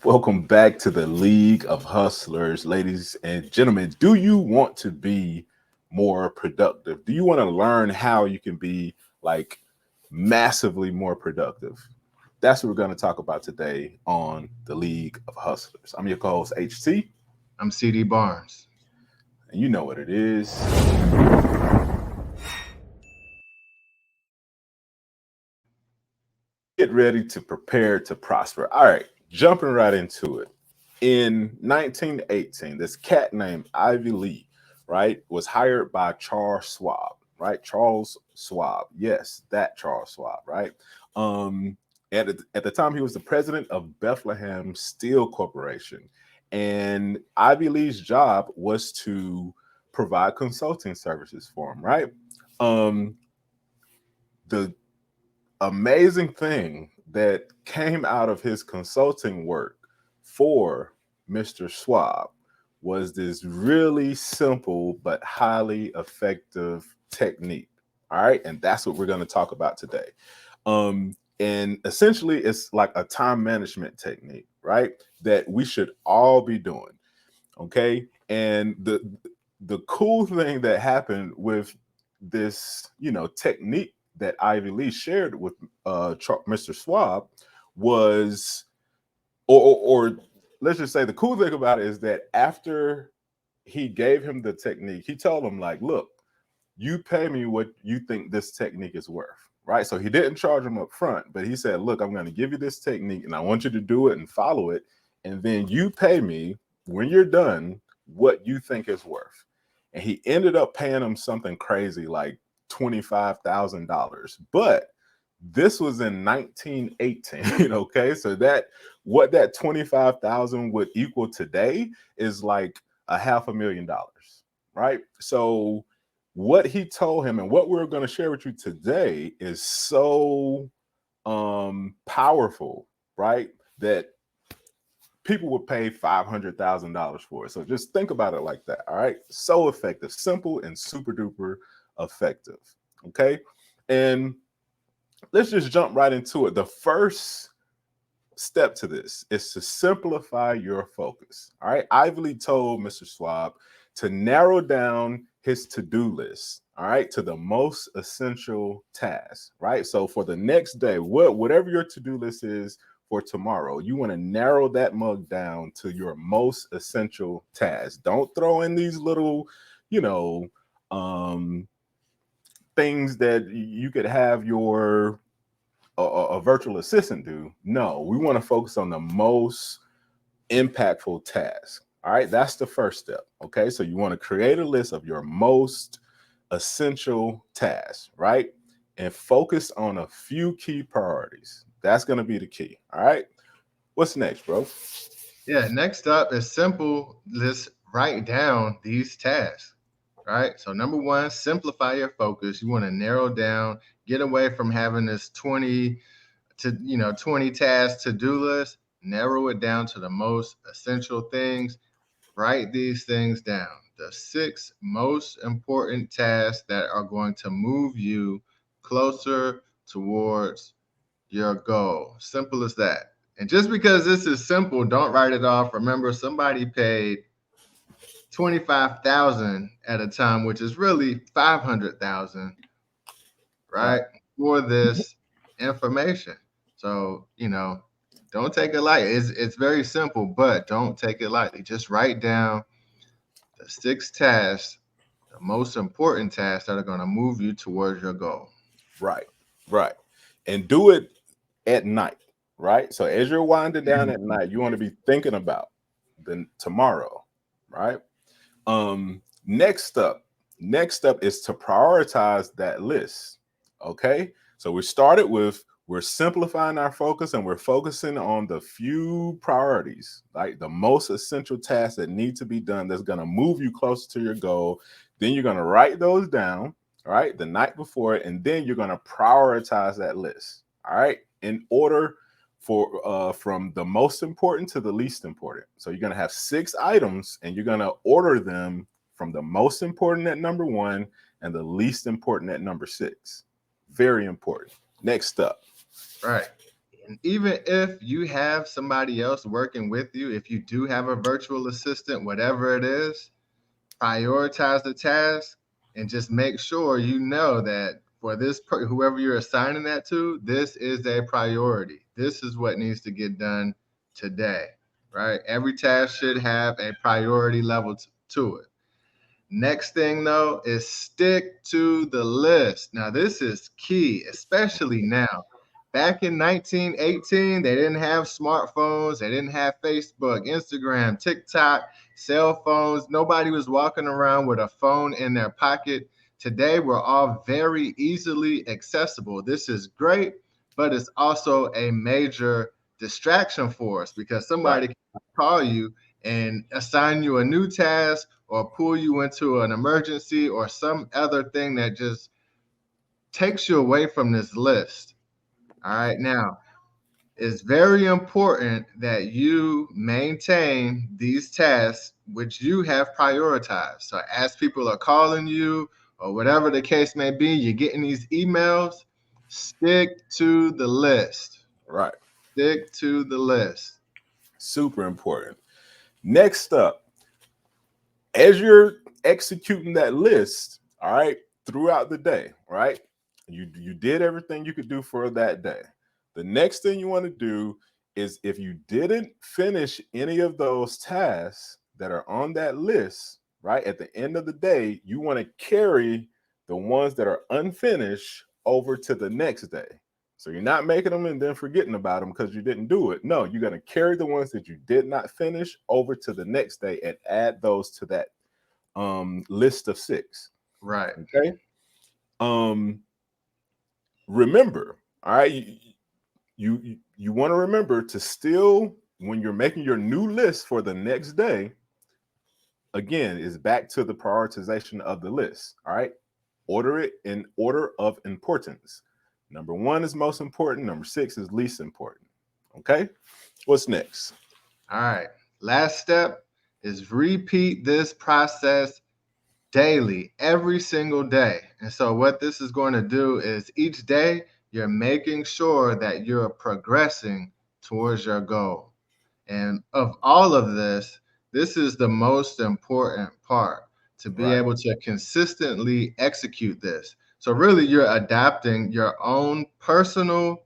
Welcome back to the League of Hustlers, ladies and gentlemen. Do you want to be more productive? Do you want to learn how you can be like massively more productive? That's what we're going to talk about today on the League of Hustlers. I'm your co-host HT, I'm CD Barnes. and you know what it is. Get ready to prepare to prosper. All right, jumping right into it. In 1918, this cat named Ivy Lee, right, was hired by Charles Schwab, right? Charles Schwab. Yes, that Charles Schwab, right? Um, at the time, he was the president of Bethlehem Steel Corporation. And Ivy Lee's job was to provide consulting services for him, right? Um, the amazing thing that came out of his consulting work for Mr. Schwab was this really simple but highly effective technique. All right. And that's what we're going to talk about today. And essentially, it's like a time management technique, right? That we should all be doing. Okay. And the cool thing that happened with this, technique that Ivy Lee shared with Mr. Schwab was, or let's just say the cool thing about it is that after he gave him the technique, he told him like, look, you pay me what you think this technique is worth. Right. So he didn't charge him up front, but he said, look, I'm going to give you this technique and I want you to do it and follow it. And then you pay me when you're done what you think is worth. And he ended up paying him something crazy like $25,000. But this was in 1918. Okay. So that 25,000 would equal today is like $500,000. Right. So what he told him and what we're going to share with you today is so powerful, right? That people would pay $500,000 for it. So just think about it like that. All right. So effective, simple, and super duper effective. Okay. And let's just jump right into it. The first step to this is to simplify your focus. All right. Ivy Lee told Mr. Schwab to narrow down his to-do list, all right, to the most essential tasks, right? So for the next day, whatever your to-do list is for tomorrow, you want to narrow that mug down to your most essential tasks. Don't throw in these little, you know, things that you could have your a virtual assistant do. No, we want to focus on the most impactful task. All right, that's the first step. Okay, so you want to create a list of your most essential tasks, right? And focus on a few key priorities. That's going to be the key. All right, what's next, bro? Yeah, next up is simple. Let's write down these tasks, right? So number one, simplify your focus. You want to narrow down, get away from having this 20 tasks to-do list, narrow it down to the most essential things. Write these things down. The 6 most important tasks that are going to move you closer towards your goal. Simple as that. And just because this is simple, don't write it off. Remember, somebody paid 25,000 at a time, which is really 500,000, Right. right? For this information. So, don't take it lightly. It's very simple, but don't take it lightly. Just write down the 6 tasks, the most important tasks that are going to move you towards your goal. Right, right. And do it at night, right? So as you're winding down at night, you want to be thinking about the tomorrow, right? Next up is to prioritize that list. Okay. So we're simplifying our focus and we're focusing on the few priorities, like the most essential tasks that need to be done that's going to move you closer to your goal. Then you're going to write those down, all right, the night before, and then you're going to prioritize that list, all right, in order for from the most important to the least important. So you're going to have 6 items and you're going to order them from the most important at number 1 and the least important at number 6. Very important. Next up. Right. And even if you have somebody else working with you, if you do have a virtual assistant, whatever it is, prioritize the task and just make sure you know that for this whoever you're assigning that to, this is a priority. This is what needs to get done today, right? Every task should have a priority level to it. Next thing though is stick to the list. Now this is key, especially now. Back in 1918, they didn't have smartphones, they didn't have Facebook, Instagram, TikTok, cell phones. Nobody was walking around with a phone in their pocket. Today, we're all very easily accessible. This is great, but it's also a major distraction for us because somebody can call you and assign you a new task or pull you into an emergency or some other thing that just takes you away from this list. All right. Now, it's very important that you maintain these tasks which you have prioritized. So, as people are calling you or whatever the case may be, you're getting these emails, stick to the list. Right. Stick to the list. Super important. Next up, as you're executing that list, all right, throughout the day, right? You did everything you could do for that day. The next thing you want to do is if you didn't finish any of those tasks that are on that list, right? At the end of the day, you want to carry the ones that are unfinished over to the next day. So you're not making them and then forgetting about them because you didn't do it. No, you're going to carry the ones that you did not finish over to the next day and add those to that list of 6. Right. Okay. Remember, all right, you want to remember to still, when you're making your new list for the next day, again, is back to the prioritization of the list. All right. Order it in order of importance. Number 1 is most important. Number 6 is least important. Okay. What's next? All right. Last step is repeat this process daily, every single day. And so what this is going to do is each day you're making sure that you're progressing towards your goal. And of all of this, this is the most important part, to be able to consistently execute this. So really you're adapting your own personal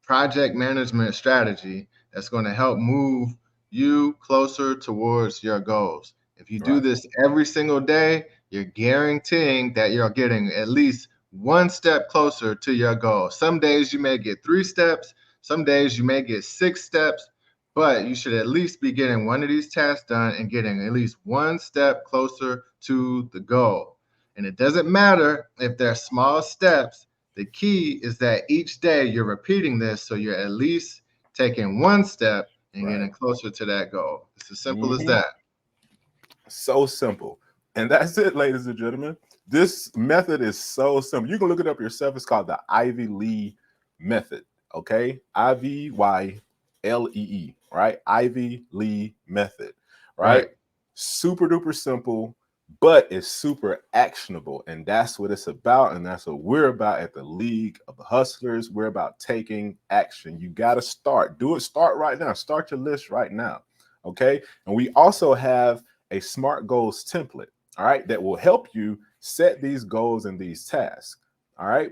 project management strategy that's going to help move you closer towards your goals. If you do this every single day, you're guaranteeing that you're getting at least one step closer to your goal. Some days you may get 3 steps, some days you may get 6 steps, but you should at least be getting one of these tasks done and getting at least one step closer to the goal. And it doesn't matter if they're small steps. The key is that each day you're repeating this, so you're at least taking one step and getting closer to that goal. It's as simple as that. So simple. And that's it, ladies and gentlemen. This method is so simple. You can look it up yourself. It's called the Ivy Lee method. Okay. IVYLEE, right? Ivy Lee method, right? Super duper simple, but it's super actionable. And that's what it's about. And that's what we're about at the League of the Hustlers. We're about taking action. You got to start. Do it. Start right now. Start your list right now. Okay. And we also have a SMART goals template, all right, that will help you set these goals and these tasks. All right.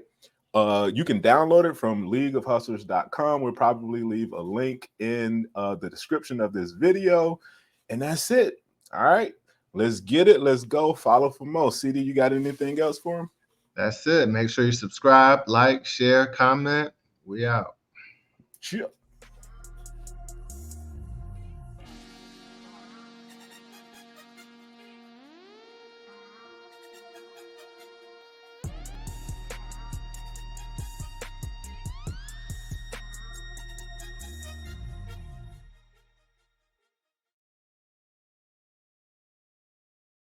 You can download it from leagueofhustlers.com. We'll probably leave a link in the description of this video. And that's it. All right. Let's get it. Let's go. Follow for more. CD, you got anything else for him? That's it. Make sure you subscribe, like, share, comment. We out. Sure.